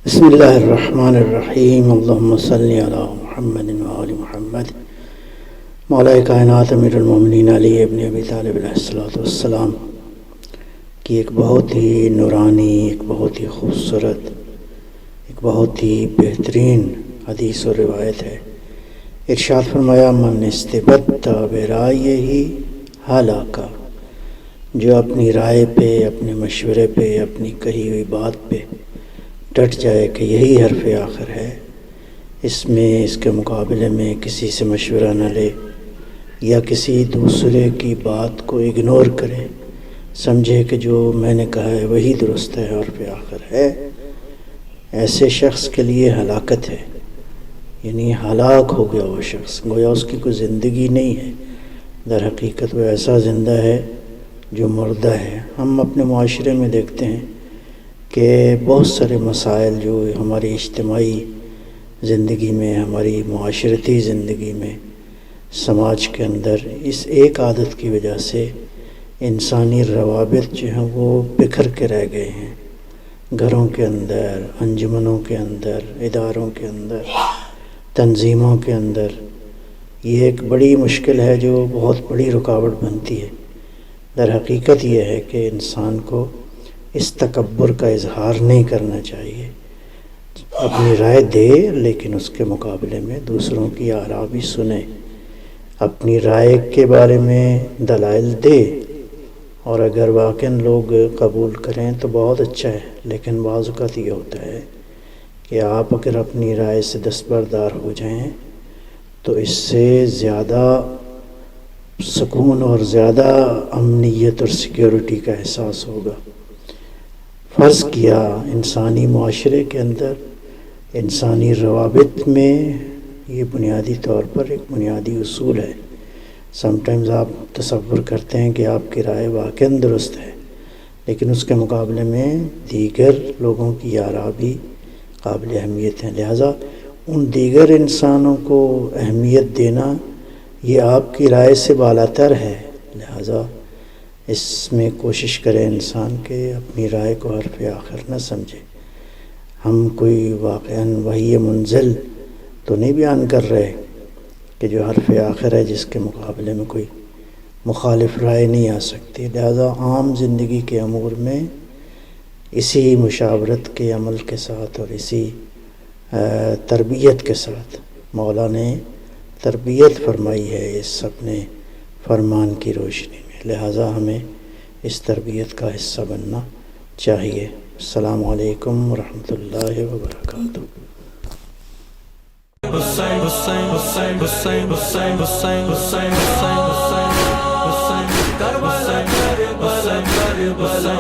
بسم اللہ الرحمن الرحیم اللہم صلی علی محمد وآل محمد۔ مولا کائنات امیر المومنین علی ابن ابی طالب علیہ السلام کی ایک بہت ہی نورانی، ایک بہت ہی خوبصورت، ایک بہت ہی بہترین حدیث و روایت ہے۔ ارشاد فرمایا من استبد برائے ہی ہلاکا، جو اپنی رائے پہ، اپنے مشورے پہ، اپنی کہی ہوئی بات پہ ڈٹ جائے کہ یہی حرف آخر ہے، اس کے مقابلے میں کسی سے مشورہ نہ لے یا کسی دوسرے کی بات کو اگنور کرے، سمجھے کہ جو میں نے کہا ہے وہی درست ہے، حرف آخر ہے، ایسے شخص کے لیے ہلاکت ہے، یعنی ہلاک ہو گیا وہ شخص، گویا اس کی کوئی زندگی نہیں ہے، در حقیقت وہ ایسا زندہ ہے جو مردہ ہے۔ ہم اپنے معاشرے میں دیکھتے ہیں کہ بہت سارے مسائل جو ہماری اجتماعی زندگی میں، ہماری معاشرتی زندگی میں، سماج کے اندر اس ایک عادت کی وجہ سے انسانی روابط جو ہیں وہ بکھر کے رہ گئے ہیں، گھروں کے اندر، انجمنوں کے اندر، اداروں کے اندر، تنظیموں کے اندر۔ یہ ایک بڑی مشکل ہے جو بہت بڑی رکاوٹ بنتی ہے۔ در حقیقت یہ ہے کہ انسان کو اس تکبر کا اظہار نہیں کرنا چاہیے، اپنی رائے دے لیکن اس کے مقابلے میں دوسروں کی آراء بھی سنے، اپنی رائے کے بارے میں دلائل دے، اور اگر واقعاً لوگ قبول کریں تو بہت اچھا ہے، لیکن بعض اوقات یہ ہوتا ہے کہ آپ اگر اپنی رائے سے دستبردار ہو جائیں تو اس سے زیادہ سکون اور زیادہ امنیت اور سیکیورٹی کا احساس ہوگا۔ فرض کیا انسانی معاشرے کے اندر، انسانی روابط میں یہ بنیادی طور پر ایک بنیادی اصول ہے۔ سم ٹائمز آپ تصور کرتے ہیں کہ آپ کی رائے واقعاً درست ہے، لیکن اس کے مقابلے میں دیگر لوگوں کی آراء بھی قابل اہمیت ہیں، لہٰذا ان دیگر انسانوں کو اہمیت دینا یہ آپ کی رائے سے بالاتر ہے، لہٰذا اس میں کوشش کرے انسان کہ اپنی رائے کو حرف آخر نہ سمجھے۔ ہم کوئی واقعاً وحی منزل تو نہیں بیان کر رہے کہ جو حرف آخر ہے جس کے مقابلے میں کوئی مخالف رائے نہیں آ سکتی، لہذا عام زندگی کے امور میں اسی مشاورت کے عمل کے ساتھ اور اسی تربیت کے ساتھ مولا نے تربیت فرمائی ہے اس اپنے فرمان کی روشنی میں، لہٰذا ہمیں اس تربیت کا حصہ بننا چاہیے۔ السلام علیکم ورحمۃ اللہ وبرکاتہ۔ Hussein, Hussein, Hussein, Hussein, Hussein, Hussein, Hussein, Hussein, Hussein, Hussein, Hussein, Karbala, Karbala, Karbala,